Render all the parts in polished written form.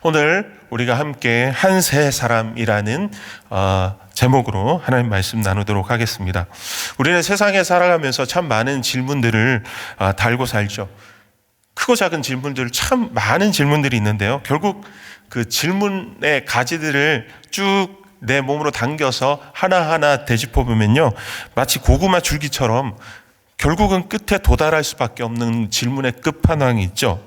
오늘 우리가 함께 한 세 사람이라는 제목으로 하나님 말씀 나누도록 하겠습니다. 우리는 세상에 살아가면서 참 많은 질문들을 달고 살죠. 크고 작은 질문들, 참 많은 질문들이 있는데요. 결국 그 질문의 가지들을 쭉 내 몸으로 당겨서 하나하나 되짚어 보면요, 마치 고구마 줄기처럼 결국은 끝에 도달할 수밖에 없는 질문의 끝판왕이 있죠.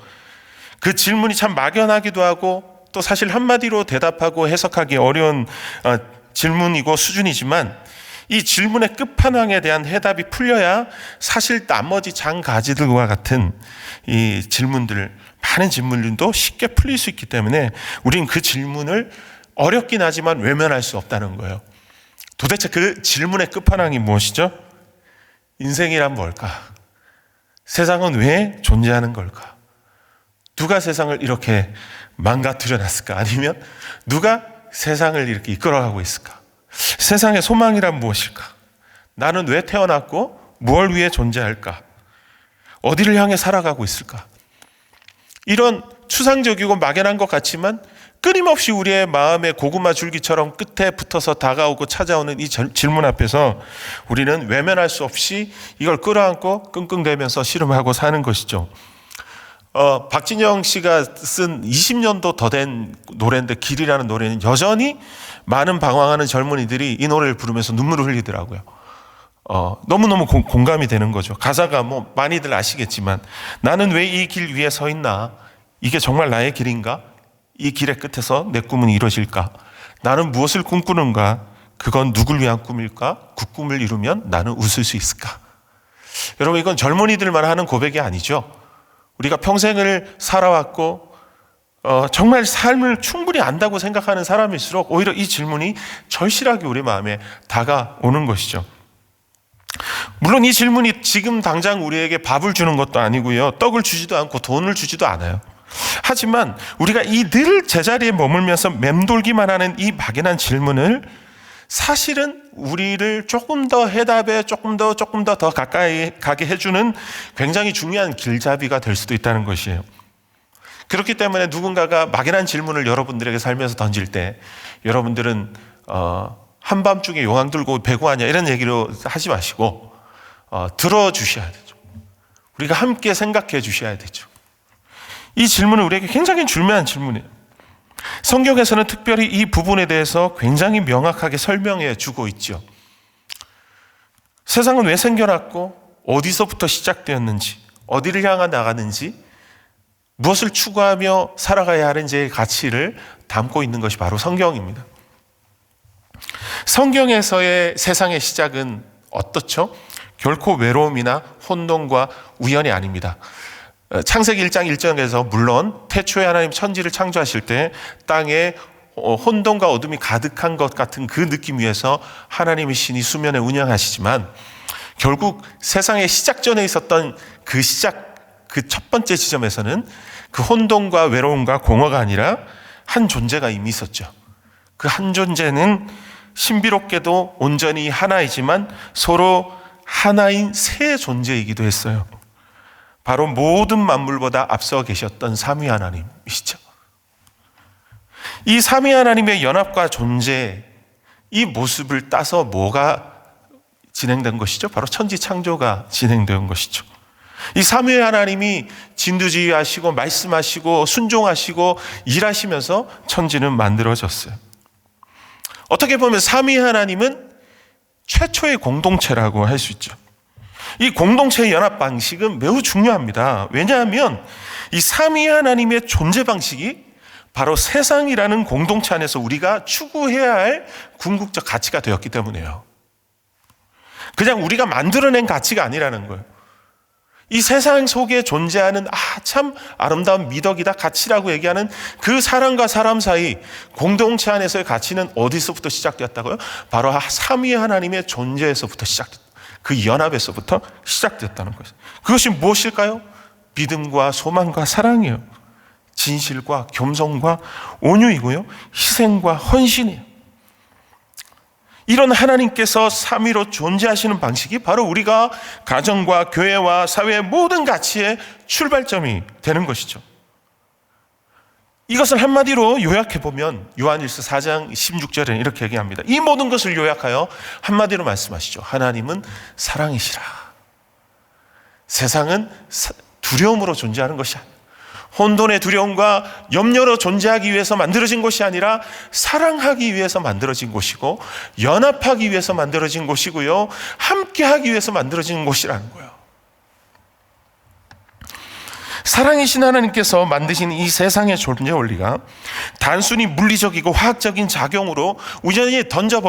그 질문이 참 막연하기도 하고 또 사실 한마디로 대답하고 해석하기 어려운 질문이고 수준이지만, 이 질문의 끝판왕에 대한 해답이 풀려야 사실 나머지 장가지들과 같은 이 질문들, 많은 질문들도 쉽게 풀릴 수 있기 때문에 우린 그 질문을 어렵긴 하지만 외면할 수 없다는 거예요. 도대체 그 질문의 끝판왕이 무엇이죠? 인생이란 뭘까? 세상은 왜 존재하는 걸까? 누가 세상을 이렇게 망가뜨려 놨을까? 아니면 누가 세상을 이렇게 이끌어가고 있을까? 세상의 소망이란 무엇일까? 나는 왜 태어났고 무엇을 위해 존재할까? 어디를 향해 살아가고 있을까? 이런 추상적이고 막연한 것 같지만 끊임없이 우리의 마음의 고구마 줄기처럼 끝에 붙어서 다가오고 찾아오는 이 질문 앞에서 우리는 외면할 수 없이 이걸 끌어안고 끙끙대면서 씨름하고 사는 것이죠. 박진영 씨가 쓴 20년도 더 된 노래인데, 길이라는 노래는 여전히 많은 방황하는 젊은이들이 이 노래를 부르면서 눈물을 흘리더라고요. 너무너무 공감이 되는 거죠. 가사가 뭐 많이들 아시겠지만, 나는 왜 이 길 위에 서 있나? 이게 정말 나의 길인가? 이 길의 끝에서 내 꿈은 이루어질까? 나는 무엇을 꿈꾸는가? 그건 누굴 위한 꿈일까? 그 꿈을 이루면 나는 웃을 수 있을까? 여러분, 이건 젊은이들만 하는 고백이 아니죠. 우리가 평생을 살아왔고 정말 삶을 충분히 안다고 생각하는 사람일수록 오히려 이 질문이 절실하게 우리 마음에 다가오는 것이죠. 물론 이 질문이 지금 당장 우리에게 밥을 주는 것도 아니고요, 떡을 주지도 않고 돈을 주지도 않아요. 하지만 우리가 이 늘 제자리에 머물면서 맴돌기만 하는 이 막연한 질문을 사실은 우리를 조금 더 해답에 조금 더 가까이 가게 해주는 굉장히 중요한 길잡이가 될 수도 있다는 것이에요. 그렇기 때문에 누군가가 막연한 질문을 여러분들에게 살면서 던질 때 여러분들은 한밤중에 용왕 들고 배구하냐 이런 얘기로 하지 마시고 들어주셔야 되죠. 우리가 함께 생각해 주셔야 되죠. 이 질문은 우리에게 굉장히 중요한 질문이에요. 성경에서는 특별히 이 부분에 대해서 굉장히 명확하게 설명해 주고 있죠. 세상은 왜 생겨났고 어디서부터 시작되었는지, 어디를 향해 나가는지, 무엇을 추구하며 살아가야 하는지의 가치를 담고 있는 것이 바로 성경입니다. 성경에서의 세상의 시작은 어떻죠? 결코 외로움이나 혼돈과 우연이 아닙니다. 창세기 1장 1절에서 물론 태초에 하나님 천지를 창조하실 때 땅에 혼돈과 어둠이 가득한 것 같은 그 느낌 위에서 하나님의 신이 수면에 운영하시지만, 결국 세상의 시작 전에 있었던 그 첫 번째 지점에서는 그 혼돈과 외로움과 공허가 아니라 한 존재가 이미 있었죠. 그 한 존재는 신비롭게도 온전히 하나이지만 서로 하나인 세 존재이기도 했어요. 바로 모든 만물보다 앞서 계셨던 삼위 하나님이시죠. 이 삼위 하나님의 연합과 존재, 이 모습을 따서 뭐가 진행된 것이죠? 바로 천지 창조가 진행된 것이죠. 이 삼위 하나님이 진두지휘하시고 말씀하시고 순종하시고 일하시면서 천지는 만들어졌어요. 어떻게 보면 삼위 하나님은 최초의 공동체라고 할 수 있죠. 이 공동체의 연합 방식은 매우 중요합니다. 왜냐하면 이 삼위 하나님의 존재 방식이 바로 세상이라는 공동체 안에서 우리가 추구해야 할 궁극적 가치가 되었기 때문이에요. 그냥 우리가 만들어낸 가치가 아니라는 거예요. 이 세상 속에 존재하는 참 아름다운 미덕이다, 가치라고 얘기하는 그 사람과 사람 사이 공동체 안에서의 가치는 어디서부터 시작되었다고요? 바로 삼위 하나님의 존재에서부터 시작됐다. 그 연합에서부터 시작됐다는 것이죠. 그것이 무엇일까요? 믿음과 소망과 사랑이에요. 진실과 겸손과 온유이고요, 희생과 헌신이에요. 이런 하나님께서 삼위로 존재하시는 방식이 바로 우리가 가정과 교회와 사회의 모든 가치의 출발점이 되는 것이죠. 이것을 한마디로 요약해보면 요한일서 4장 16절에는 이렇게 얘기합니다. 이 모든 것을 요약하여 한마디로 말씀하시죠. 하나님은 사랑이시라. 세상은 두려움으로 존재하는 것이 아니라, 혼돈의 두려움과 염려로 존재하기 위해서 만들어진 것이 아니라 사랑하기 위해서 만들어진 곳이고, 연합하기 위해서 만들어진 곳이고요, 함께하기 위해서 만들어진 곳이라는 거예요. 사랑이신 하나님께서 만드신 이 세상의 존재 원리가 단순히 물리적이고 화학적인 작용으로 우연히 던져져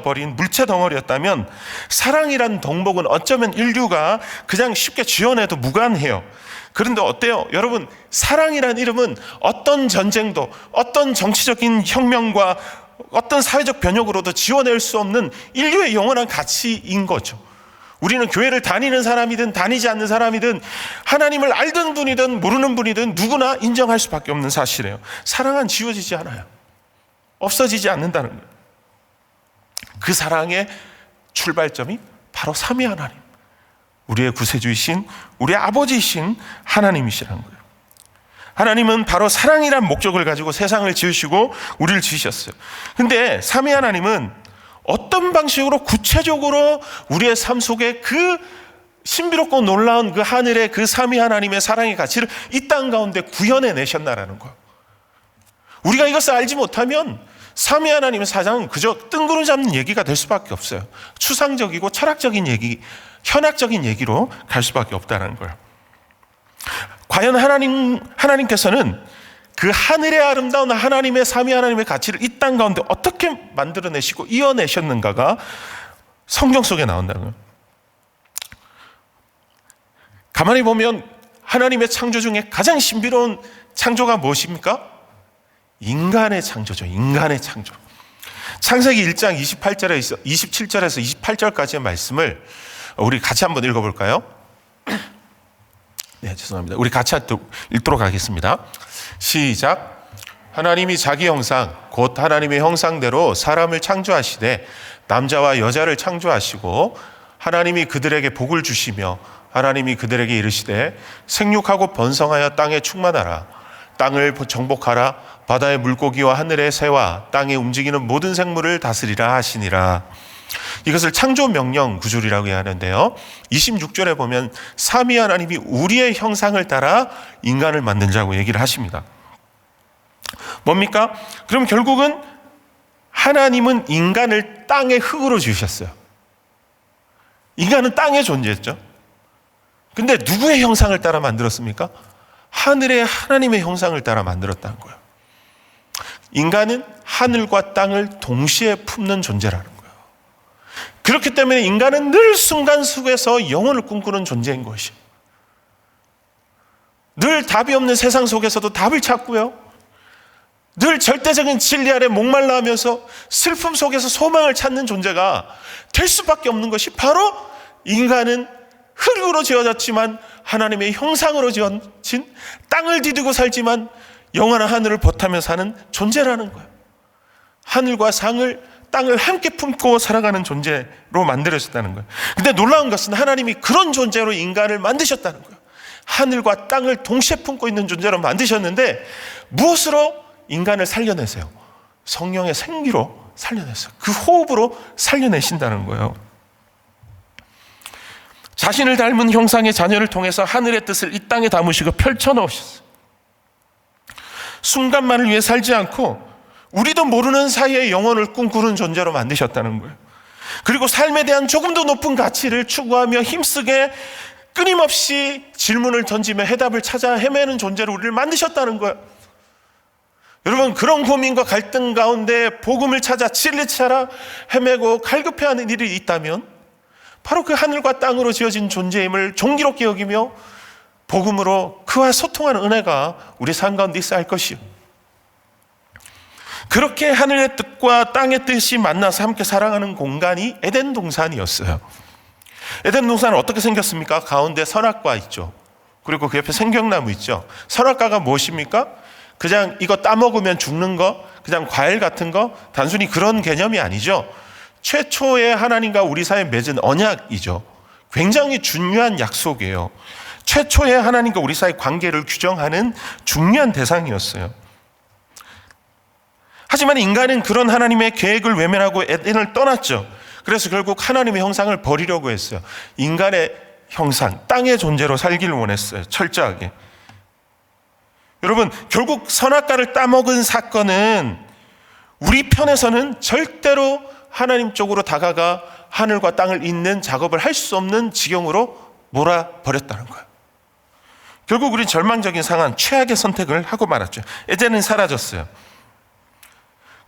버린 물체 덩어리였다면, 사랑이란 덕목은 어쩌면 인류가 그냥 쉽게 지어내도 무관해요. 그런데 어때요? 여러분, 사랑이란 이름은 어떤 전쟁도, 어떤 정치적인 혁명과 어떤 사회적 변혁으로도 지워낼 수 없는 인류의 영원한 가치인 거죠. 우리는 교회를 다니는 사람이든 다니지 않는 사람이든, 하나님을 알던 분이든 모르는 분이든 누구나 인정할 수밖에 없는 사실이에요. 사랑은 지워지지 않아요. 없어지지 않는다는 거예요. 그 사랑의 출발점이 바로 삼위 하나님, 우리의 구세주이신, 우리의 아버지이신 하나님이시라는 거예요. 하나님은 바로 사랑이란 목적을 가지고 세상을 지으시고 우리를 지으셨어요. 근데 삼위 하나님은 어떤 방식으로 구체적으로 우리의 삶 속에 그 신비롭고 놀라운 그 하늘의 그 삼위 하나님의 사랑의 가치를 이 땅 가운데 구현해 내셨나라는 거예요. 우리가 이것을 알지 못하면 삼위 하나님의 사상은 그저 뜬구름 잡는 얘기가 될 수밖에 없어요. 추상적이고 철학적인 얘기, 현학적인 얘기로 갈 수밖에 없다는 거예요. 과연 하나님께서는 그 하늘의 아름다운 하나님의 삼위 하나님의 가치를 이 땅 가운데 어떻게 만들어내시고 이어내셨는가가 성경 속에 나온다는 거예요. 가만히 보면 하나님의 창조 중에 가장 신비로운 창조가 무엇입니까? 인간의 창조죠. 인간의 창조. 창세기 1장 27절에서 28절까지의 말씀을 우리 같이 한번 읽어볼까요? 네, 죄송합니다. 우리 같이 읽도록 하겠습니다. 시작. 하나님이 자기 형상 곧 하나님의 형상대로 사람을 창조하시되 남자와 여자를 창조하시고, 하나님이 그들에게 복을 주시며 하나님이 그들에게 이르시되 생육하고 번성하여 땅에 충만하라. 땅을 정복하라. 바다의 물고기와 하늘의 새와 땅에 움직이는 모든 생물을 다스리라 하시니라. 이것을 창조 명령 구절이라고 하는데요, 26절에 보면 삼위 하나님이 우리의 형상을 따라 인간을 만든다고 얘기를 하십니다. 뭡니까? 그럼 결국은 하나님은 인간을 땅의 흙으로 지으셨어요. 인간은 땅에 존재했죠. 근데 누구의 형상을 따라 만들었습니까? 하늘의 하나님의 형상을 따라 만들었다는 거예요. 인간은 하늘과 땅을 동시에 품는 존재라는 거예요. 그렇기 때문에 인간은 늘 순간 속에서 영혼을 꿈꾸는 존재인 것이에요. 늘 답이 없는 세상 속에서도 답을 찾고요, 늘 절대적인 진리 아래 목말라 하면서 슬픔 속에서 소망을 찾는 존재가 될 수밖에 없는 것이, 바로 인간은 흙으로 지어졌지만 하나님의 형상으로 지어진, 땅을 디디고 살지만 영원한 하늘을 버타며 사는 존재라는 거예요. 하늘과 땅을 함께 품고 살아가는 존재로 만들어졌다는 거예요. 근데 놀라운 것은 하나님이 그런 존재로 인간을 만드셨다는 거예요. 하늘과 땅을 동시에 품고 있는 존재로 만드셨는데, 무엇으로 인간을 살려내세요? 성령의 생기로 살려냈어요. 그 호흡으로 살려내신다는 거예요. 자신을 닮은 형상의 자녀를 통해서 하늘의 뜻을 이 땅에 담으시고 펼쳐놓으셨어요. 순간만을 위해 살지 않고 우리도 모르는 사이에 영혼을 꿈꾸는 존재로 만드셨다는 거예요. 그리고 삶에 대한 조금 더 높은 가치를 추구하며 힘쓰게 끊임없이 질문을 던지며 해답을 찾아 헤매는 존재로 우리를 만드셨다는 거예요. 여러분, 그런 고민과 갈등 가운데 복음을 찾아 진리 찾아 헤매고 갈급해하는 일이 있다면 바로 그 하늘과 땅으로 지어진 존재임을 존귀롭게 여기며 복음으로 그와 소통하는 은혜가 우리 삶 가운데 있어야 할 것이요, 그렇게 하늘의 뜻과 땅의 뜻이 만나서 함께 살아가는 공간이 에덴 동산이었어요. 에덴 동산은 어떻게 생겼습니까? 가운데 선악과 있죠. 그리고 그 옆에 생경나무 있죠. 선악과가 무엇입니까? 그냥 이거 따먹으면 죽는 거, 그냥 과일 같은 거, 단순히 그런 개념이 아니죠. 최초의 하나님과 우리 사이에 맺은 언약이죠. 굉장히 중요한 약속이에요. 최초의 하나님과 우리 사이 관계를 규정하는 중요한 대상이었어요. 하지만 인간은 그런 하나님의 계획을 외면하고 에덴을 떠났죠. 그래서 결국 하나님의 형상을 버리려고 했어요. 인간의 형상, 땅의 존재로 살기를 원했어요. 철저하게. 여러분, 결국 선악과를 따먹은 사건은 우리 편에서는 절대로 하나님 쪽으로 다가가 하늘과 땅을 잇는 작업을 할 수 없는 지경으로 몰아버렸다는 거예요. 결국 우린 절망적인 상황, 최악의 선택을 하고 말았죠. 에덴은 사라졌어요.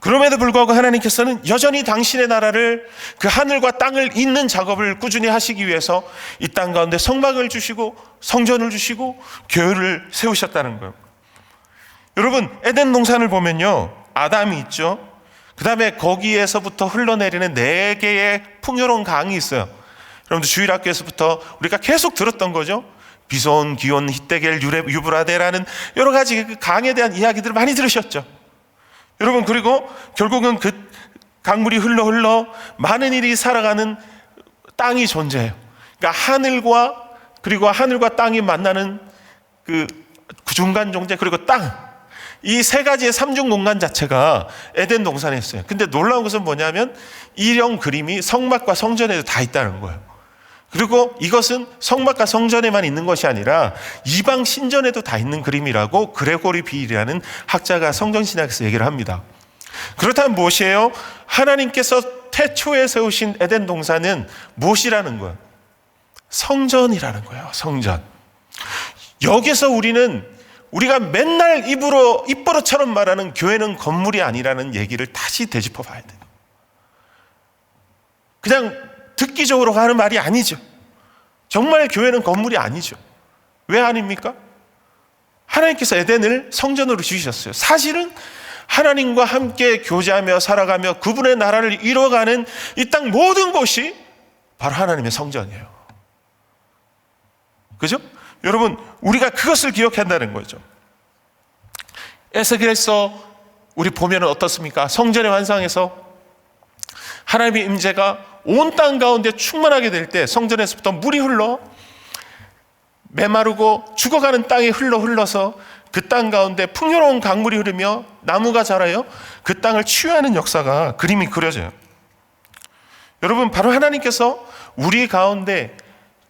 그럼에도 불구하고 하나님께서는 여전히 당신의 나라를, 그 하늘과 땅을 잇는 작업을 꾸준히 하시기 위해서 이 땅 가운데 성막을 주시고 성전을 주시고 교회를 세우셨다는 거예요. 여러분, 에덴 동산을 보면요, 아담이 있죠. 그 다음에 거기에서부터 흘러내리는 4개의 풍요로운 강이 있어요. 여러분들 주일학교에서부터 우리가 계속 들었던 거죠. 비손, 기온, 히데겔, 유브라데라는 여러 가지 그 강에 대한 이야기들을 많이 들으셨죠. 여러분, 그리고 결국은 그 강물이 흘러 많은 일이 살아가는 땅이 존재해요. 그러니까 하늘과, 그리고 하늘과 땅이 만나는 그 중간 존재, 그리고 땅, 이 3가지의 삼중 공간 자체가 에덴 동산에 있어요. 근데 놀라운 것은 뭐냐면 일형 그림이 성막과 성전에도 다 있다는 거예요. 그리고 이것은 성막과 성전에만 있는 것이 아니라 이방 신전에도 다 있는 그림이라고 그레고리 비일이라는 학자가 성전신학에서 얘기를 합니다. 그렇다면 무엇이에요? 하나님께서 태초에 세우신 에덴 동산은 무엇이라는 거예요? 성전이라는 거예요. 성전. 여기서 우리가 맨날 입버릇처럼 말하는 교회는 건물이 아니라는 얘기를 다시 되짚어 봐야 돼요. 그냥 듣기적으로 하는 말이 아니죠. 정말 교회는 건물이 아니죠. 왜 아닙니까? 하나님께서 에덴을 성전으로 주셨어요. 사실은 하나님과 함께 교제하며 살아가며 그분의 나라를 이뤄가는 이 땅 모든 곳이 바로 하나님의 성전이에요. 그죠? 여러분, 우리가 그것을 기억해야 한다는 거죠. 에스겔서 우리 보면 어떻습니까? 성전의 환상에서 하나님의 임재가 온 땅 가운데 충만하게 될 때 성전에서부터 물이 흘러 메마르고 죽어가는 땅에 흘러서 그 땅 가운데 풍요로운 강물이 흐르며 나무가 자라요. 그 땅을 치유하는 역사가 그림이 그려져요. 여러분, 바로 하나님께서 우리 가운데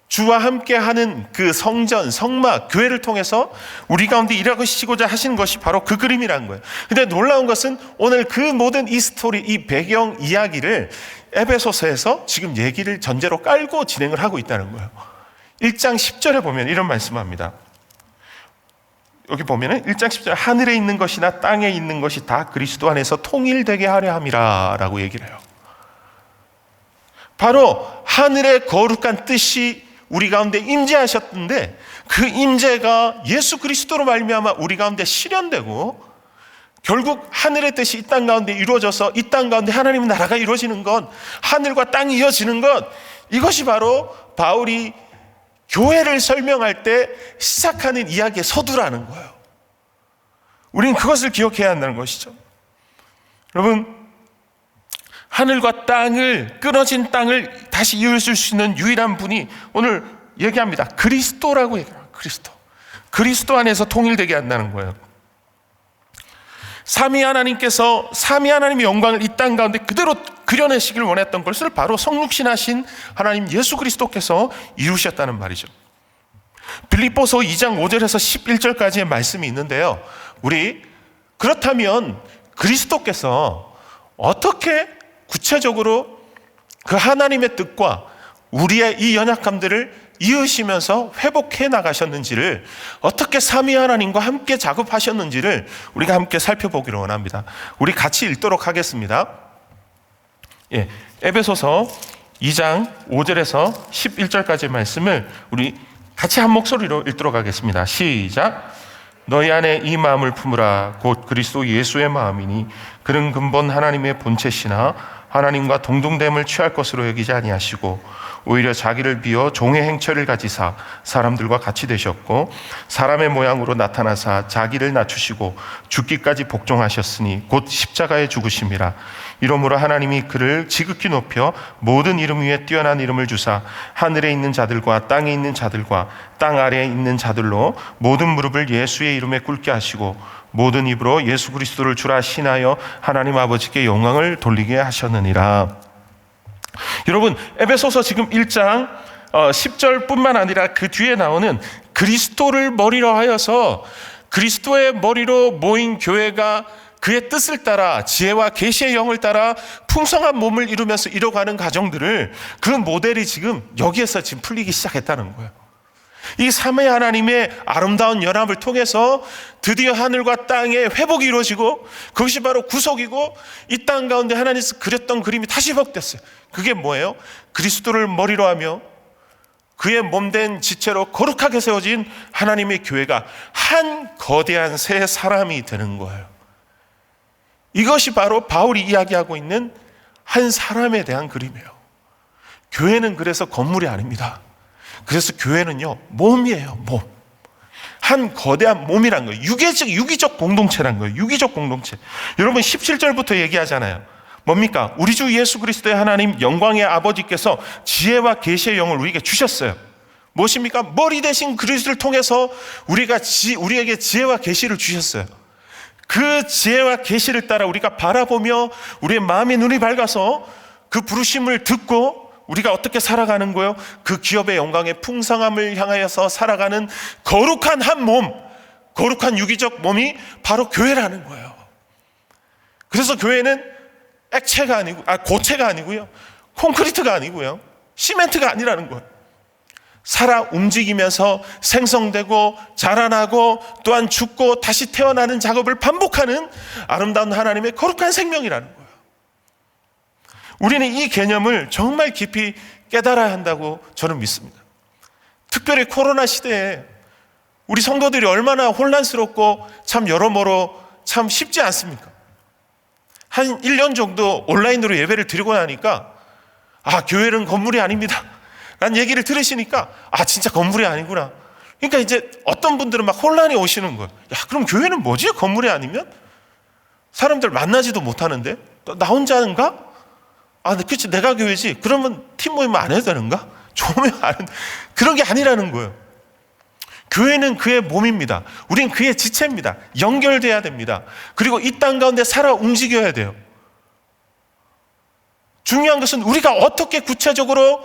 주와 함께하는 그 성전, 성막, 교회를 통해서 우리 가운데 일하시고자 하시는 것이 바로 그 그림이라는 거예요. 근데 놀라운 것은 오늘 그 모든 이 스토리, 이 배경 이야기를 에베소서에서 지금 얘기를 전제로 깔고 진행을 하고 있다는 거예요. 1장 10절에 보면 이런 말씀합니다. 여기 보면은 1장 10절, 하늘에 있는 것이나 땅에 있는 것이 다 그리스도 안에서 통일되게 하려 함이라 라고 얘기를 해요. 바로 하늘의 거룩한 뜻이 우리 가운데 임재하셨는데 그 임재가 예수 그리스도로 말미암아 우리 가운데 실현되고 결국 하늘의 뜻이 이 땅 가운데 이루어져서 이 땅 가운데 하나님의 나라가 이루어지는 것, 하늘과 땅이 이어지는 것, 이것이 바로 바울이 교회를 설명할 때 시작하는 이야기의 서두라는 거예요. 우리는 그것을 기억해야 한다는 것이죠. 여러분, 하늘과 땅을, 끊어진 땅을 다시 이어줄 수 있는 유일한 분이 오늘 얘기합니다. 그리스도라고 얘기해요. 그리스도 안에서 통일되게 한다는 거예요. 삼위 하나님께서 삼위 하나님의 영광을 이 땅 가운데 그대로 그려내시길 원했던 것을 바로 성육신하신 하나님 예수 그리스도께서 이루셨다는 말이죠. 빌립보서 2장 5절에서 11절까지의 말씀이 있는데요. 그렇다면 그리스도께서 어떻게 구체적으로 그 하나님의 뜻과 우리의 이 연약함들을 이으시면서 회복해 나가셨는지를, 어떻게 삼위 하나님과 함께 작업하셨는지를 우리가 함께 살펴보기를 원합니다. 우리 같이 읽도록 하겠습니다. 에베소서 2장 5절에서 11절까지의 말씀을 우리 같이 한 목소리로 읽도록 하겠습니다. 시작. 너희 안에 이 마음을 품으라. 곧 그리스도 예수의 마음이니 그는 근본 하나님의 본체시나 하나님과 동등됨을 취할 것으로 여기지 아니하시고 오히려 자기를 비워 종의 행처를 가지사 사람들과 같이 되셨고 사람의 모양으로 나타나사 자기를 낮추시고 죽기까지 복종하셨으니 곧 십자가에 죽으심이라. 이러므로 하나님이 그를 지극히 높여 모든 이름 위에 뛰어난 이름을 주사 하늘에 있는 자들과 땅에 있는 자들과 땅 아래에 있는 자들로 모든 무릎을 예수의 이름에 꿇게 하시고 모든 입으로 예수 그리스도를 주라 신하여 하나님 아버지께 영광을 돌리게 하셨느니라. 여러분, 에베소서 지금 1장 10절뿐만 아니라 그 뒤에 나오는 그리스도를 머리로 하여서 그리스도의 머리로 모인 교회가 그의 뜻을 따라 지혜와 계시의 영을 따라 풍성한 몸을 이루면서 이뤄가는 과정들을, 그 모델이 지금 여기에서 지금 풀리기 시작했다는 거예요. 이 삼위 하나님의 아름다운 연합을 통해서 드디어 하늘과 땅의 회복이 이루어지고, 그것이 바로 구속이고, 이 땅 가운데 하나님께서 그렸던 그림이 다시 회복됐어요. 그게 뭐예요? 그리스도를 머리로 하며 그의 몸된 지체로 거룩하게 세워진 하나님의 교회가 한 거대한 새 사람이 되는 거예요. 이것이 바로 바울이 이야기하고 있는 한 사람에 대한 그림이에요. 교회는 그래서 건물이 아닙니다. 그래서 교회는요, 몸이에요, 몸. 한 거대한 몸이란 거예요. 유기적 공동체란 거예요. 유기적 공동체. 여러분 17절부터 얘기하잖아요. 뭡니까? 우리 주 예수 그리스도의 하나님 영광의 아버지께서 지혜와 계시의 영을 우리에게 주셨어요. 무엇입니까? 머리 대신 그리스도를 통해서 우리에게 지혜와 계시를 주셨어요. 그 지혜와 계시를 따라 우리가 바라보며 우리의 마음의 눈이 밝아서 그 부르심을 듣고 우리가 어떻게 살아가는 거예요? 그 기업의 영광의 풍성함을 향하여서 살아가는 거룩한 한 몸, 거룩한 유기적 몸이 바로 교회라는 거예요. 그래서 교회는 고체가 아니고요, 콘크리트가 아니고요, 시멘트가 아니라는 거예요. 살아 움직이면서 생성되고 자라나고 또한 죽고 다시 태어나는 작업을 반복하는 아름다운 하나님의 거룩한 생명이라는 거예요. 우리는 이 개념을 정말 깊이 깨달아야 한다고 저는 믿습니다. 특별히 코로나 시대에 우리 성도들이 얼마나 혼란스럽고 참 여러모로 참 쉽지 않습니까? 한 1년 정도 온라인으로 예배를 드리고 나니까 교회는 건물이 아닙니다 라는 얘기를 들으시니까 진짜 건물이 아니구나. 그러니까 이제 어떤 분들은 막 혼란이 오시는 거예요. 그럼 교회는 뭐지? 건물이 아니면? 사람들 만나지도 못하는데? 나 혼자인가? 그치, 내가 교회지. 그러면 팀 모임 안 해도 되는가? 조명 안 해도. 그런 게 아니라는 거예요. 교회는 그의 몸입니다. 우린 그의 지체입니다. 연결돼야 됩니다. 그리고 이 땅 가운데 살아 움직여야 돼요. 중요한 것은 우리가 어떻게 구체적으로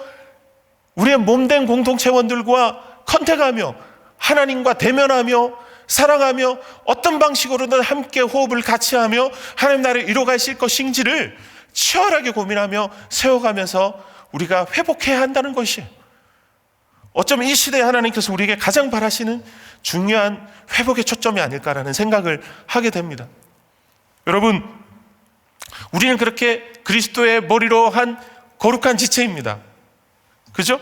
우리의 몸된 공동체원들과 컨택하며 하나님과 대면하며 사랑하며 어떤 방식으로든 함께 호흡을 같이 하며 하나님 나라를 이뤄가실 것인지를 치열하게 고민하며 세워가면서 우리가 회복해야 한다는 것이에요. 어쩌면 이 시대에 하나님께서 우리에게 가장 바라시는 중요한 회복의 초점이 아닐까라는 생각을 하게 됩니다. 여러분, 우리는 그렇게 그리스도의 머리로 한 거룩한 지체입니다. 그죠?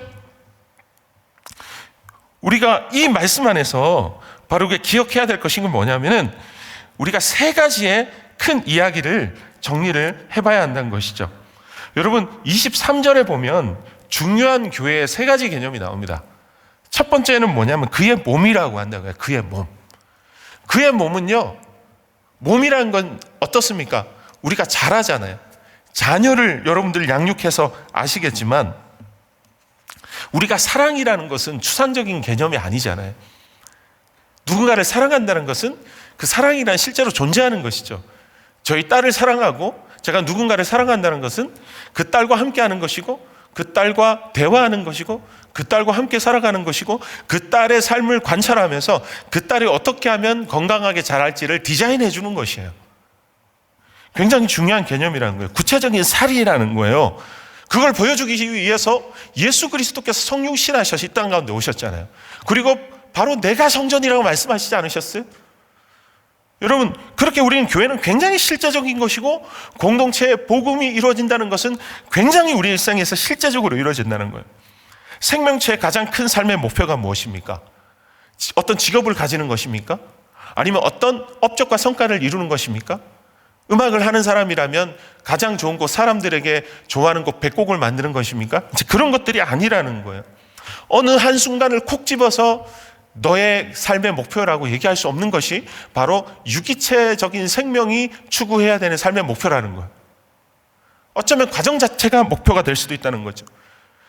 우리가 이 말씀 안에서 바로 기억해야 될 것인 건 뭐냐면은 우리가 세 가지의 큰 이야기를 정리를 해봐야 한다는 것이죠. 여러분 23절에 보면 중요한 교회의 세 가지 개념이 나옵니다. 첫 번째는 뭐냐면 그의 몸이라고 한다고요. 그의 몸. 그의 몸은요, 몸이라는 건 어떻습니까? 우리가 잘하잖아요. 자녀를 여러분들 양육해서 아시겠지만 우리가 사랑이라는 것은 추상적인 개념이 아니잖아요. 누군가를 사랑한다는 것은 그 사랑이란 실제로 존재하는 것이죠. 저희 딸을 사랑하고 제가 누군가를 사랑한다는 것은 그 딸과 함께하는 것이고 그 딸과 대화하는 것이고 그 딸과 함께 살아가는 것이고 그 딸의 삶을 관찰하면서 그 딸이 어떻게 하면 건강하게 자랄지를 디자인해 주는 것이에요. 굉장히 중요한 개념이라는 거예요. 구체적인 살이라는 거예요. 그걸 보여주기 위해서 예수 그리스도께서 성육신하셔서 이 땅 가운데 오셨잖아요. 그리고 바로 내가 성전이라고 말씀하시지 않으셨어요? 여러분, 그렇게 우리는 교회는 굉장히 실제적인 것이고 공동체의 복음이 이루어진다는 것은 굉장히 우리 일상에서 실제적으로 이루어진다는 거예요. 생명체의 가장 큰 삶의 목표가 무엇입니까? 어떤 직업을 가지는 것입니까? 아니면 어떤 업적과 성과를 이루는 것입니까? 음악을 하는 사람이라면 가장 좋은 곡, 사람들에게 좋아하는 곡 100곡을 만드는 것입니까? 이제 그런 것들이 아니라는 거예요. 어느 한순간을 콕 집어서 너의 삶의 목표라고 얘기할 수 없는 것이 바로 유기체적인 생명이 추구해야 되는 삶의 목표라는 거예요. 어쩌면 과정 자체가 목표가 될 수도 있다는 거죠.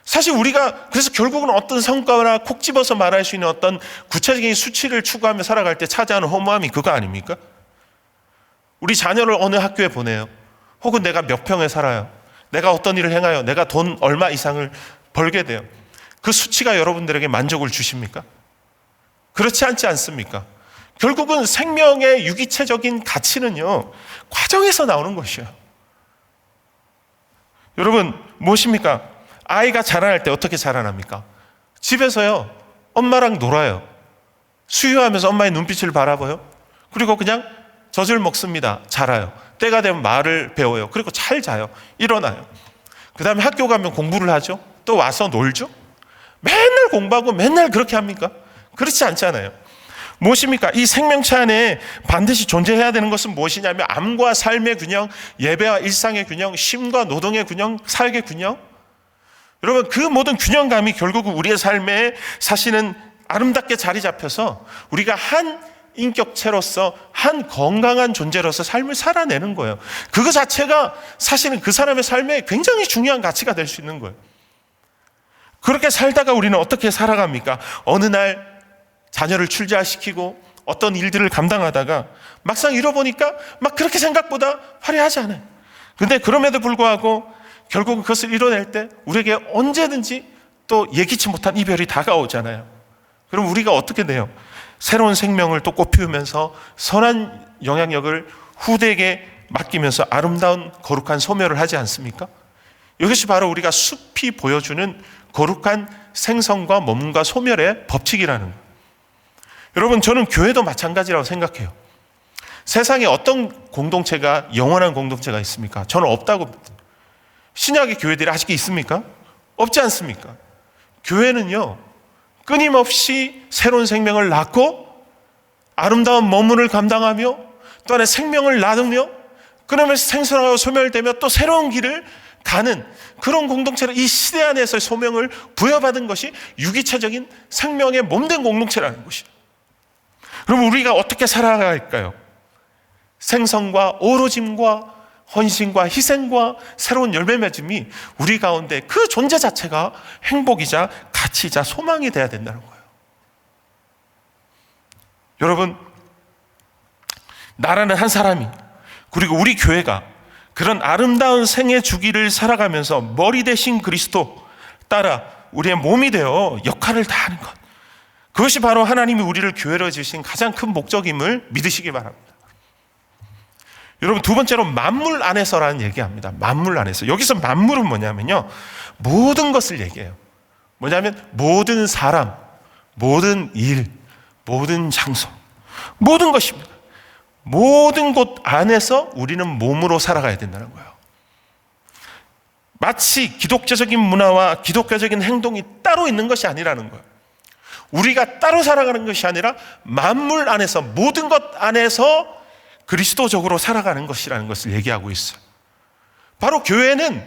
사실 우리가 그래서 결국은 어떤 성과나 콕 집어서 말할 수 있는 어떤 구체적인 수치를 추구하며 살아갈 때 차지하는 허무함이 그거 아닙니까? 우리 자녀를 어느 학교에 보내요. 혹은 내가 몇 평에 살아요. 내가 어떤 일을 행하여 내가 돈 얼마 이상을 벌게 돼요. 그 수치가 여러분들에게 만족을 주십니까? 그렇지 않지 않습니까? 결국은 생명의 유기체적인 가치는요, 과정에서 나오는 것이에요. 여러분, 무엇입니까? 아이가 자라날 때 어떻게 자라납니까? 집에서요, 엄마랑 놀아요. 수유하면서 엄마의 눈빛을 바라봐요. 그리고 그냥 젖을 먹습니다. 자라요. 때가 되면 말을 배워요. 그리고 잘 자요. 일어나요. 그 다음에 학교 가면 공부를 하죠. 또 와서 놀죠. 맨날 공부하고 맨날 그렇게 합니까? 그렇지 않잖아요. 무엇입니까? 이 생명체 안에 반드시 존재해야 되는 것은 무엇이냐면 암과 삶의 균형, 예배와 일상의 균형, 쉼과 노동의 균형, 사역의 균형. 여러분, 그 모든 균형감이 결국은 우리의 삶에 사실은 아름답게 자리 잡혀서 우리가 한 인격체로서 한 건강한 존재로서 삶을 살아내는 거예요. 그거 자체가 사실은 그 사람의 삶에 굉장히 중요한 가치가 될 수 있는 거예요. 그렇게 살다가 우리는 어떻게 살아갑니까? 어느 날 자녀를 출자시키고 어떤 일들을 감당하다가 막상 잃어보니까 막 그렇게 생각보다 화려하지 않아요. 근데 그럼에도 불구하고 결국은 그것을 이뤄낼 때 우리에게 언제든지 또 예기치 못한 이별이 다가오잖아요. 그럼 우리가 어떻게 돼요? 새로운 생명을 또 꽃피우면서 선한 영향력을 후대에게 맡기면서 아름다운 거룩한 소멸을 하지 않습니까? 이것이 바로 우리가 숲이 보여주는 거룩한 생성과 몸과 소멸의 법칙이라는 거예요. 여러분, 저는 교회도 마찬가지라고 생각해요. 세상에 어떤 공동체가 영원한 공동체가 있습니까? 저는 없다고 봅니다. 신약의 교회들이 아직 있습니까? 없지 않습니까? 교회는요, 끊임없이 새로운 생명을 낳고 아름다운 머문을 감당하며 또 안에 생명을 나누며 그러면서 생성하고 소멸되며 또 새로운 길을 가는 그런 공동체를 이 시대 안에서 소명을 부여받은 것이 유기체적인 생명의 몸된 공동체라는 것이에요. 그럼 우리가 어떻게 살아갈까요? 생성과 오로짐과 헌신과 희생과 새로운 열매 맺음이 우리 가운데 그 존재 자체가 행복이자 가치이자 소망이 돼야 된다는 거예요. 여러분, 나라는 한 사람이 그리고 우리 교회가 그런 아름다운 생의 주기를 살아가면서 머리 대신 그리스도 따라 우리의 몸이 되어 역할을 다하는 것, 그것이 바로 하나님이 우리를 교회로 지으신 가장 큰 목적임을 믿으시기 바랍니다. 여러분, 두 번째로 만물 안에서라는 얘기합니다. 만물 안에서. 여기서 만물은 뭐냐면요, 모든 것을 얘기해요. 뭐냐면 모든 사람, 모든 일, 모든 장소, 모든 것입니다. 모든 곳 안에서 우리는 몸으로 살아가야 된다는 거예요. 마치 기독교적인 문화와 기독교적인 행동이 따로 있는 것이 아니라는 거예요. 우리가 따로 살아가는 것이 아니라 만물 안에서, 모든 것 안에서 그리스도적으로 살아가는 것이라는 것을 얘기하고 있어요. 바로 교회는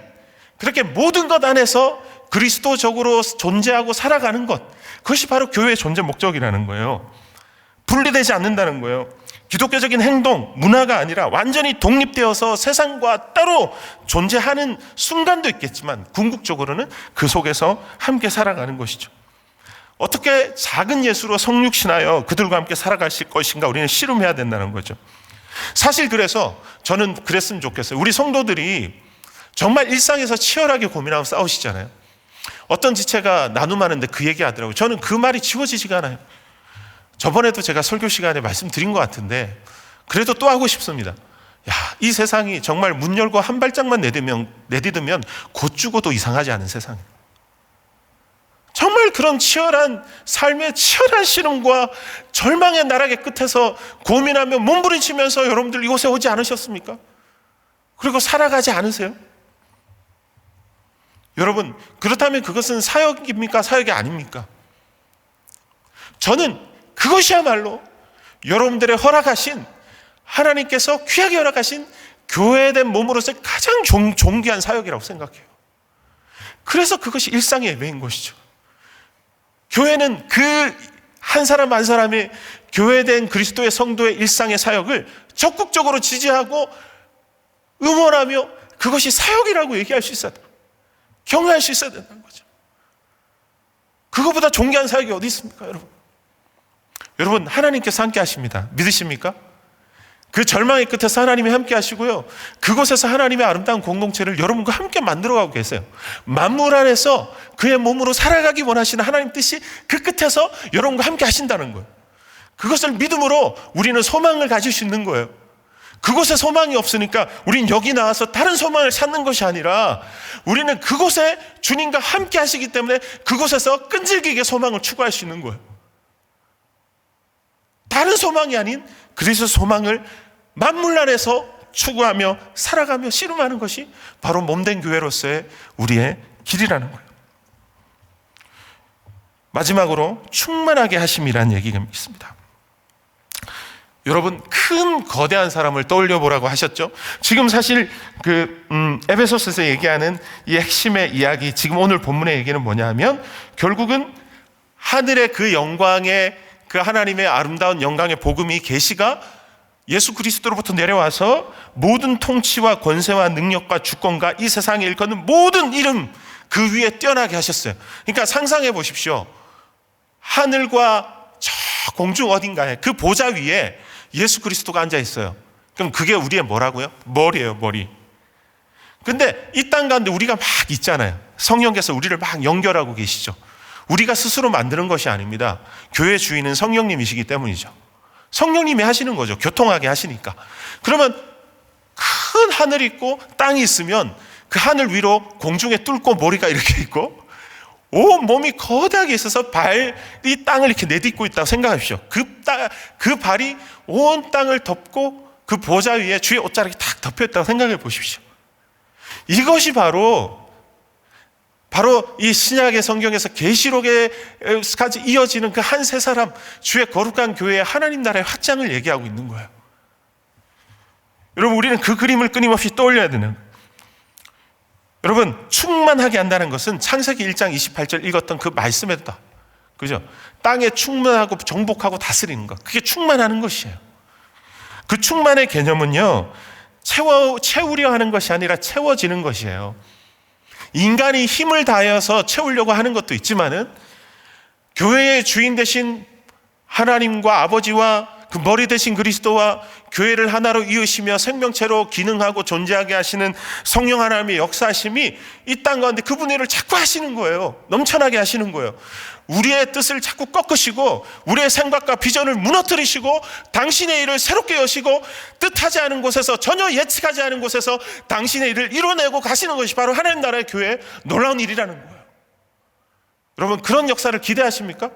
그렇게 모든 것 안에서 그리스도적으로 존재하고 살아가는 것, 그것이 바로 교회의 존재 목적이라는 거예요. 분리되지 않는다는 거예요. 기독교적인 행동, 문화가 아니라 완전히 독립되어서 세상과 따로 존재하는 순간도 있겠지만 궁극적으로는 그 속에서 함께 살아가는 것이죠. 어떻게 작은 예수로 성육신하여 그들과 함께 살아가실 것인가 우리는 씨름해야 된다는 거죠. 사실 그래서 저는 그랬으면 좋겠어요. 우리 성도들이 정말 일상에서 치열하게 고민하고 싸우시잖아요. 어떤 지체가 나눔하는데 그 얘기 하더라고요. 저는 그 말이 지워지지가 않아요. 저번에도 제가 설교 시간에 말씀드린 것 같은데 그래도 또 하고 싶습니다. 야, 이 세상이 정말 문 열고 한 발짝만 내디디면 곧 죽어도 이상하지 않은 세상이에요. 정말 그런 치열한 삶의 치열한 씨름과 절망의 나락의 끝에서 고민하며 몸부림치면서 여러분들 이곳에 오지 않으셨습니까? 그리고 살아가지 않으세요? 여러분, 그렇다면 그것은 사역입니까? 사역이 아닙니까? 저는 그것이야말로 여러분들의 허락하신, 하나님께서 귀하게 허락하신 교회된 몸으로서 가장 존귀한 사역이라고 생각해요. 그래서 그것이 일상의 예배인 것이죠. 교회는 그 한 사람 한 사람의 교회된 그리스도의 성도의 일상의 사역을 적극적으로 지지하고 응원하며 그것이 사역이라고 얘기할 수 있어야 돼요. 경외할 수 있어야 된다는 거죠. 그거보다 존귀한 사역이 어디 있습니까, 여러분? 여러분, 하나님께서 함께 하십니다. 믿으십니까? 그 절망의 끝에서 하나님이 함께 하시고요, 그곳에서 하나님의 아름다운 공동체를 여러분과 함께 만들어가고 계세요. 만물 안에서 그의 몸으로 살아가기 원하시는 하나님 뜻이 그 끝에서 여러분과 함께 하신다는 거예요. 그것을 믿음으로 우리는 소망을 가질 수 있는 거예요. 그곳에 소망이 없으니까 우린 여기 나와서 다른 소망을 찾는 것이 아니라 우리는 그곳에 주님과 함께 하시기 때문에 그곳에서 끈질기게 소망을 추구할 수 있는 거예요. 다른 소망이 아닌 그리스도 소망을 만물 안에서 추구하며 살아가며 씨름하는 것이 바로 몸된 교회로서의 우리의 길이라는 거예요. 마지막으로 충만하게 하심이라는 얘기가 있습니다. 여러분, 큰 거대한 사람을 떠올려 보라고 하셨죠? 지금 사실 에베소서에서 얘기하는 이 핵심의 이야기, 지금 오늘 본문의 얘기는 뭐냐면 결국은 하늘의 그 영광의 그 하나님의 아름다운 영광의 복음이, 계시가 예수 그리스도로부터 내려와서 모든 통치와 권세와 능력과 주권과 이 세상에 일컫는 모든 이름 그 위에 뛰어나게 하셨어요. 그러니까 상상해 보십시오. 하늘과 저 공중 어딘가에 그 보좌 위에 예수 그리스도가 앉아 있어요. 그럼 그게 우리의 뭐라고요? 머리예요, 머리. 근데 이 땅 가운데 우리가 막 있잖아요. 성령께서 우리를 막 연결하고 계시죠. 우리가 스스로 만드는 것이 아닙니다. 교회 주인은 성령님이시기 때문이죠. 성령님이 하시는 거죠. 교통하게 하시니까. 그러면 큰 하늘이 있고 땅이 있으면 그 하늘 위로 공중에 뚫고 머리가 이렇게 있고 온 몸이 거대하게 있어서 발이 땅을 이렇게 내딛고 있다고 생각하십시오. 그 발이 온 땅을 덮고 그 보좌 위에 주의 옷자락이 탁 덮여있다고 생각해 보십시오. 이것이 바로 이 신약의 성경에서 계시록에까지 이어지는 그 한 세 사람, 주의 거룩한 교회의 하나님 나라의 확장을 얘기하고 있는 거예요. 여러분, 우리는 그 그림을 끊임없이 떠올려야 되는 거예요. 여러분, 충만하게 한다는 것은 창세기 1장 28절 읽었던 그 말씀에다, 그죠? 땅에 충만하고 정복하고 다스리는 것, 그게 충만하는 것이에요. 그 충만의 개념은요, 채우려 하는 것이 아니라 채워지는 것이에요. 인간이 힘을 다해서 채우려고 하는 것도 있지만은 교회의 주인 되신 하나님과 아버지와 그 머리 되신 그리스도와 교회를 하나로 이으시며 생명체로 기능하고 존재하게 하시는 성령 하나님의 역사하심이 이 땅 가운데 그분의 일을 자꾸 하시는 거예요. 넘쳐나게 하시는 거예요. 우리의 뜻을 자꾸 꺾으시고 우리의 생각과 비전을 무너뜨리시고 당신의 일을 새롭게 여시고 뜻하지 않은 곳에서, 전혀 예측하지 않은 곳에서 당신의 일을 이뤄내고 가시는 것이 바로 하나님 나라의 교회의 놀라운 일이라는 거예요. 여러분, 그런 역사를 기대하십니까?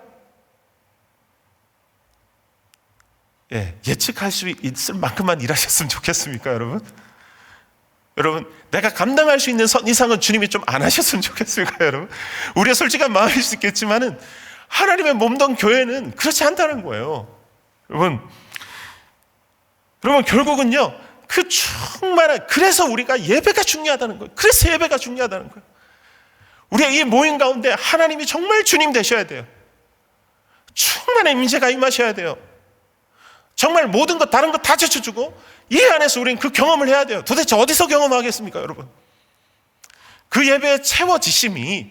예측할 수 있을 만큼만 일하셨으면 좋겠습니까, 여러분? 여러분, 내가 감당할 수 있는 선 이상은 주님이 좀 안 하셨으면 좋겠습니까, 여러분? 우리의 솔직한 마음일 수 있겠지만은 하나님의 몸된 교회는 그렇지 않다는 거예요. 여러분 결국은요, 그 충만한, 그래서 우리가 예배가 중요하다는 거예요. 그래서 예배가 중요하다는 거예요. 우리의 이 모임 가운데 하나님이 정말 주님 되셔야 돼요. 충만한 임재가 임하셔야 돼요. 정말 모든 것, 다른 것 다 제쳐주고 이 안에서 우리는 그 경험을 해야 돼요. 도대체 어디서 경험하겠습니까, 여러분? 그 예배의 채워지심이,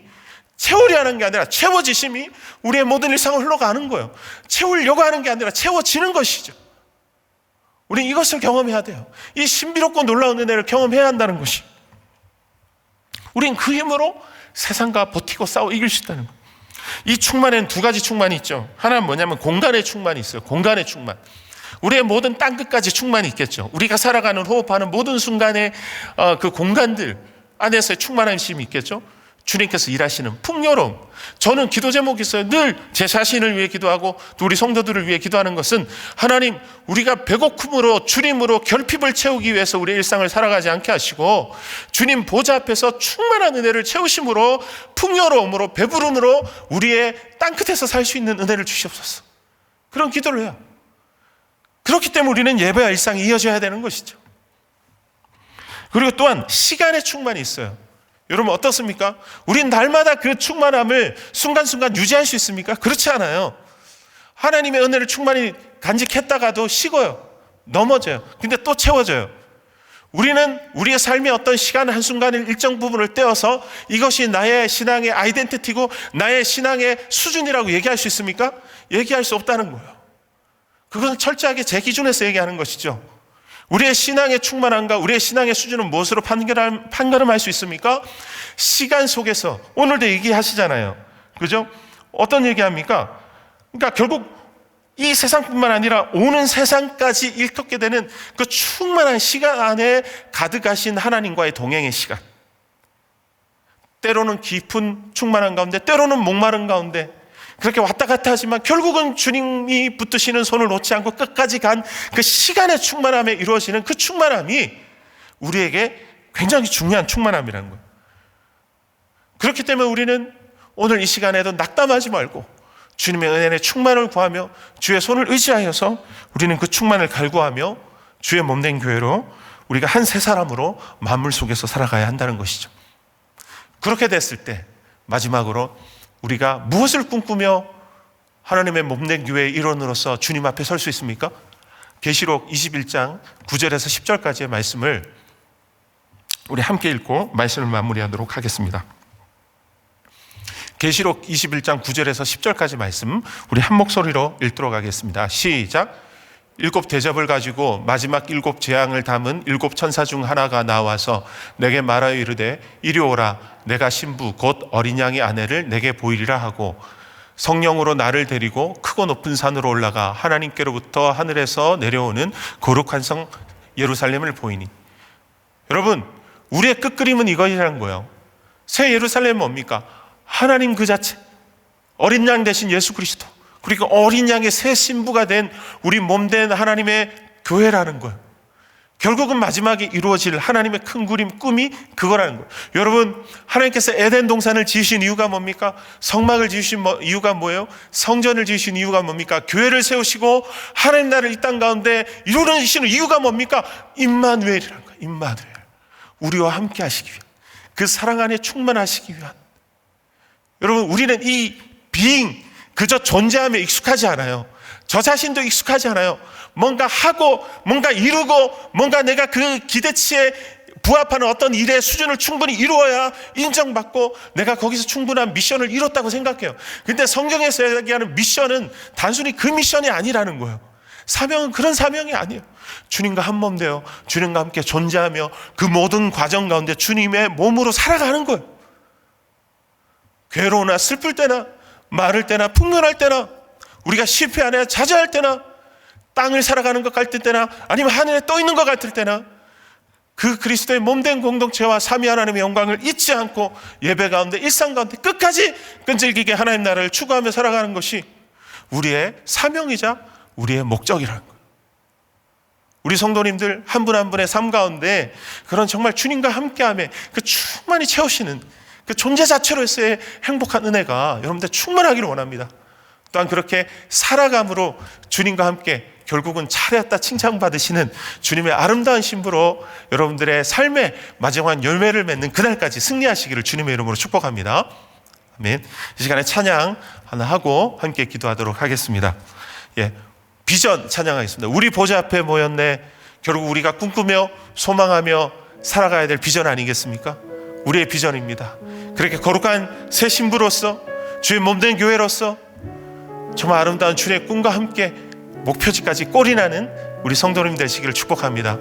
채우려 하는 게 아니라 채워지심이 우리의 모든 일상을 흘러가는 거예요. 채우려고 하는 게 아니라 채워지는 것이죠. 우리는 이것을 경험해야 돼요. 이 신비롭고 놀라운 은혜를 경험해야 한다는 것이, 우리는 그 힘으로 세상과 버티고 싸워 이길 수 있다는 거예요. 이 충만에는 두 가지 충만이 있죠. 하나는 뭐냐면 공간의 충만이 있어요. 공간의 충만. 우리의 모든 땅끝까지 충만이 있겠죠. 우리가 살아가는, 호흡하는 모든 순간의 그 공간들 안에서의 충만함이 있겠죠. 주님께서 일하시는 풍요로움. 저는 기도 제목이 있어요. 늘 제 자신을 위해 기도하고 또 우리 성도들을 위해 기도하는 것은, 하나님, 우리가 배고픔으로, 주님으로 결핍을 채우기 위해서 우리의 일상을 살아가지 않게 하시고 주님 보좌 앞에서 충만한 은혜를 채우심으로, 풍요로움으로, 배부름으로 우리의 땅끝에서 살 수 있는 은혜를 주시옵소서. 그런 기도를 해요. 그렇기 때문에 우리는 예배와 일상이 이어져야 되는 것이죠. 그리고 또한 시간의 충만이 있어요. 여러분, 어떻습니까? 우린 날마다 그 충만함을 순간순간 유지할 수 있습니까? 그렇지 않아요. 하나님의 은혜를 충만히 간직했다가도 식어요. 넘어져요. 근데 또 채워져요. 우리는 우리의 삶의 어떤 시간 한순간의 일정 부분을 떼어서 이것이 나의 신앙의 아이덴티티고 나의 신앙의 수준이라고 얘기할 수 있습니까? 얘기할 수 없다는 거예요. 그것은 철저하게 제 기준에서 얘기하는 것이죠. 우리의 신앙의 충만함과 우리의 신앙의 수준은 무엇으로 판가름할 수 있습니까? 시간 속에서. 오늘도 얘기하시잖아요. 그죠? 어떤 얘기합니까? 그러니까 결국 이 세상뿐만 아니라 오는 세상까지 일컫게 되는 그 충만한 시간 안에 가득하신 하나님과의 동행의 시간. 때로는 깊은 충만한 가운데, 때로는 목마른 가운데, 그렇게 왔다 갔다 하지만 결국은 주님이 붙드시는 손을 놓지 않고 끝까지 간 그 시간의 충만함에 이루어지는 그 충만함이 우리에게 굉장히 중요한 충만함이라는 거예요. 그렇기 때문에 우리는 오늘 이 시간에도 낙담하지 말고 주님의 은혜의 충만을 구하며 주의 손을 의지하여서 우리는 그 충만을 갈구하며 주의 몸된 교회로 우리가 한 세 사람으로 만물 속에서 살아가야 한다는 것이죠. 그렇게 됐을 때 마지막으로 우리가 무엇을 꿈꾸며 하나님의 몸된 교회의 일원으로서 주님 앞에 설 수 있습니까? 계시록 21장 9절에서 10절까지의 말씀을 우리 함께 읽고 말씀을 마무리하도록 하겠습니다. 계시록 21장 9절에서 10절까지 말씀 우리 한 목소리로 읽도록 하겠습니다. 시작. 7 대접을 가지고 마지막 7 재앙을 담은 7 천사 중 하나가 나와서 내게 말하여 이르되 이리 오라. 내가 신부 곧 어린 양의 아내를 내게 보이리라 하고 성령으로 나를 데리고 크고 높은 산으로 올라가 하나님께로부터 하늘에서 내려오는 거룩한 성 예루살렘을 보이니. 여러분, 우리의 끝그림은 이것이라는 거예요. 새 예루살렘은 뭡니까? 하나님 그 자체, 어린 양 대신 예수 그리스도, 그리고 어린 양의 새 신부가 된 우리 몸된 하나님의 교회라는 거예요. 결국은 마지막에 이루어질 하나님의 큰 그림, 꿈이 그거라는 거예요. 여러분, 하나님께서 에덴 동산을 지으신 이유가 뭡니까? 성막을 지으신 이유가 뭐예요? 성전을 지으신 이유가 뭡니까? 교회를 세우시고 하나님 나라를 이 땅 가운데 이루시는 이유가 뭡니까? 임마누엘이라는 거예요. 임마누엘. 우리와 함께 하시기 위한, 그 사랑 안에 충만하시기 위한. 여러분, 우리는 이 being, 그저 존재함에 익숙하지 않아요. 저 자신도 익숙하지 않아요. 뭔가 하고 뭔가 이루고 뭔가 내가 그 기대치에 부합하는 어떤 일의 수준을 충분히 이루어야 인정받고 내가 거기서 충분한 미션을 이뤘다고 생각해요. 근데 성경에서 얘기하는 미션은 단순히 그 미션이 아니라는 거예요. 사명은 그런 사명이 아니에요. 주님과 한 몸 되어 주님과 함께 존재하며 그 모든 과정 가운데 주님의 몸으로 살아가는 거예요. 괴로우나 슬플 때나 마를 때나 풍년할 때나 우리가 실패하나 좌절할 때나 땅을 살아가는 것 같을 때나 아니면 하늘에 떠 있는 것 같을 때나 그 그리스도의 몸된 공동체와 삼위 하나님의 영광을 잊지 않고 예배 가운데 일상 가운데 끝까지 끈질기게 하나님 나라를 추구하며 살아가는 것이 우리의 사명이자 우리의 목적이라는 거예요. 우리 성도님들 한 분 한 분의 삶 가운데 그런 정말 주님과 함께함에 그 충만히 채우시는 그 존재 자체로서의 행복한 은혜가 여러분들 충만하기를 원합니다. 또한 그렇게 살아감으로 주님과 함께 결국은 잘했다 칭찬받으시는 주님의 아름다운 신부로 여러분들의 삶의 마지막 열매를 맺는 그날까지 승리하시기를 주님의 이름으로 축복합니다. 아멘. 이 시간에 찬양 하나 하고 함께 기도하도록 하겠습니다. 비전 찬양하겠습니다. 우리 보좌 앞에 모였네. 결국 우리가 꿈꾸며 소망하며 살아가야 될 비전 아니겠습니까? 우리의 비전입니다. 그렇게 거룩한 새 신부로서 주의 몸된 교회로서 정말 아름다운 주의 꿈과 함께 목표지까지 꼴이 나는 우리 성도님 되시기를 축복합니다.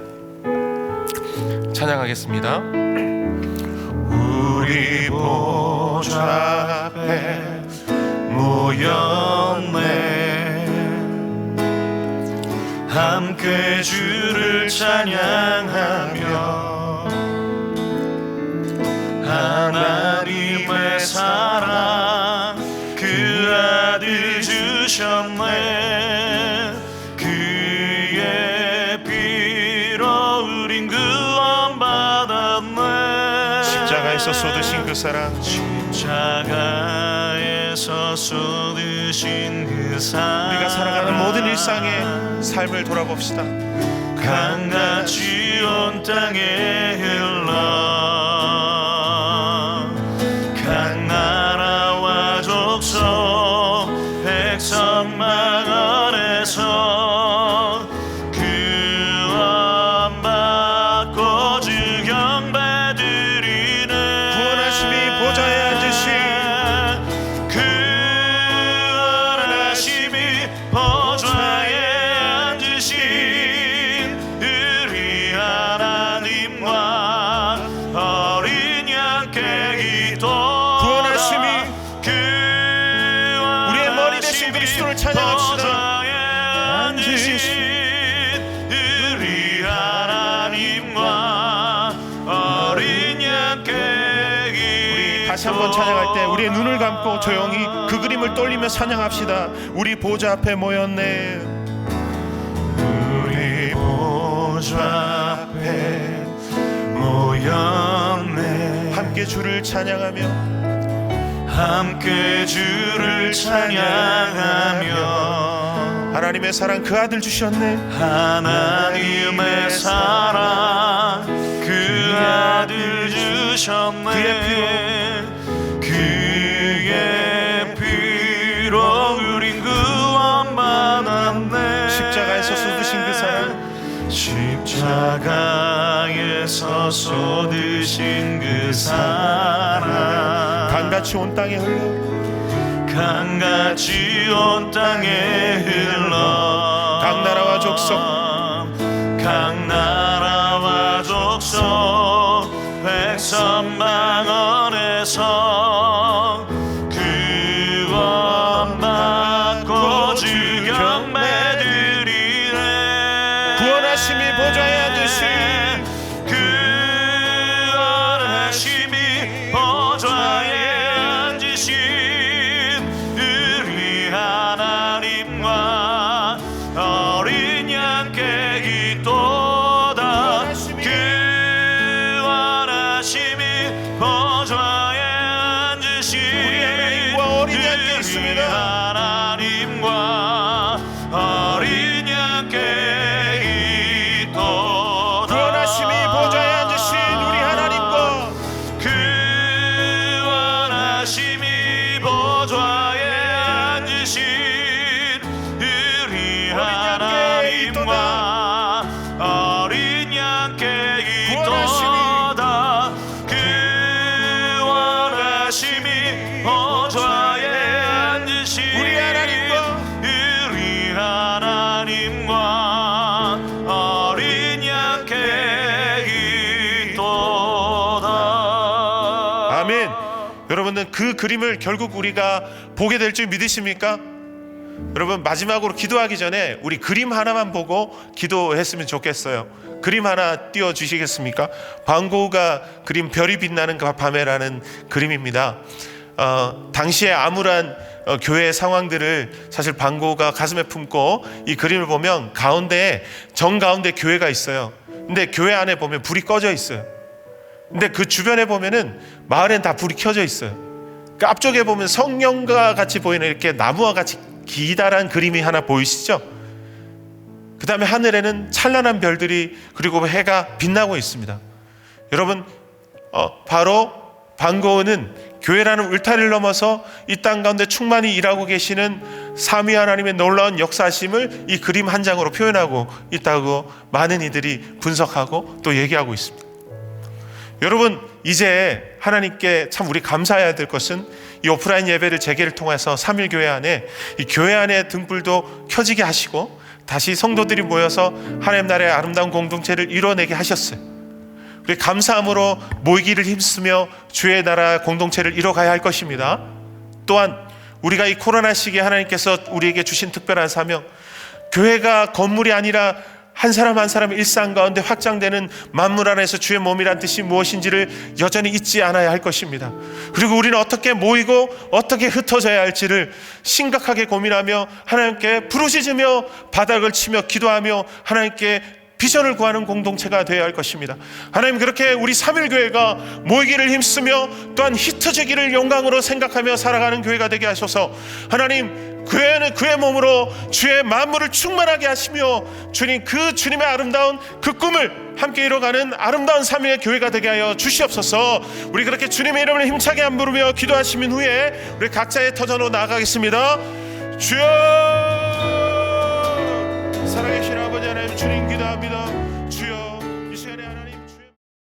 찬양하겠습니다. 우리 보좌 앞에 모였네. 함께 주를 찬양하며 하나님의 사랑 그 아들 주셨네. 그의 피로 우린 구원받았네. 십자가에서 쏟으신 그 사랑, 십자가에서 쏟으신 그 사랑, 우리가 살아가는 모든 일상의 삶을 돌아봅시다. 강같이 온 땅에 흘러 각 나라와 족속 백성만 안에서 구원받고 주 경배 드리네. 구원하심이 보좌에 앉으신 구원하심이 보좌에 앉으신 우리 다시 한번 찬양할 때 우리의 눈을 감고 조용히 그 그림을 떠올리며 찬양합시다. 우리 보좌 앞에 모였네. 우리 보좌 앞에 모였네. 함께 주를 찬양하며 함께 주를 찬양하며 하나님의 사랑 그 아들 주셨네. 하나님의 사랑 그 아들 주셨네. 그의 피로 우린 구원받았네. 십자가에서 쏟으신 그 사랑, 십자가에서 쏟으신 그 사랑 강같이 온 땅에 흘러 강같이 온 땅에 흘러 각 나라와 족속 각 나라와 족속 백성방언에서 구원받고 주 경배드리네. 구원하심이 보좌에 앉으신 구원하심이 보좌에 앉으신 우리 하나님과 어린 양께 있도다. 구원하심이 보좌에 앉으신 우리 하나님과 어린 양께 있습니다. 하나님과 어린 양께 있도다. 구원하심이 보좌에 앉으신 우리 하나님과 구원하심이 보좌에 앉으신 우리 하나님과 어린 양께 있도다. 구원하심이 보좌에 앉으신 우리 하나님과 어린 양께 있도다. 아멘. 여러분은 그 그림을 결국 우리가 보게 될 줄 믿으십니까? 여러분, 마지막으로 기도하기 전에 우리 그림 하나만 보고 기도했으면 좋겠어요. 그림 하나 띄워주시겠습니까? 반 고흐가 그린 별이 빛나는 밤에라는 그림입니다. 당시에 암울한 교회의 상황들을 사실 반 고흐가 가슴에 품고 이 그림을 보면 정가운데 교회가 있어요. 근데 교회 안에 보면 불이 꺼져 있어요. 근데 그 주변에 보면은 마을엔 다 불이 켜져 있어요. 그 앞쪽에 보면 성령과 같이 보이는 이렇게 나무와 같이 기다란 그림이 하나 보이시죠? 그 다음에 하늘에는 찬란한 별들이 그리고 해가 빛나고 있습니다. 여러분, 바로 반 고흐는 교회라는 울타리를 넘어서 이 땅 가운데 충만히 일하고 계시는 삼위 하나님의 놀라운 역사심을 이 그림 한 장으로 표현하고 있다고 많은 이들이 분석하고 또 얘기하고 있습니다. 여러분, 이제 하나님께 참 우리 감사해야 될 것은 이 오프라인 예배를 재개를 통해서 3.1교회 안에 이 교회 안에 등불도 켜지게 하시고 다시 성도들이 모여서 하나님 나라의 아름다운 공동체를 이뤄내게 하셨어요. 우리 감사함으로 모이기를 힘쓰며 주의 나라 공동체를 이뤄가야 할 것입니다. 또한 우리가 이 코로나 시기에 하나님께서 우리에게 주신 특별한 사명, 교회가 건물이 아니라 한 사람 한 사람의 일상 가운데 확장되는 만물 안에서 주의 몸이란 뜻이 무엇인지를 여전히 잊지 않아야 할 것입니다. 그리고 우리는 어떻게 모이고 어떻게 흩어져야 할지를 심각하게 고민하며 하나님께 부르짖으며 바닥을 치며 기도하며 하나님께 비전을 구하는 공동체가 되어야 할 것입니다. 하나님, 그렇게 우리 3.1교회가 모이기를 힘쓰며 또한 흩어지기를 영광으로 생각하며 살아가는 교회가 되게 하셔서 하나님, 교회는 그의 몸으로 주의 만물을 충만하게 하시며 주님, 그 주님의 아름다운 그 꿈을 함께 이뤄가는 아름다운 3.1의 교회가 되게 하여 주시옵소서. 우리 그렇게 주님의 이름을 힘차게 안 부르며 기도하신 후에 우리 각자의 터전으로 나아가겠습니다. 주여, 살아계신 아버지 하나님, 주님 기도합니다.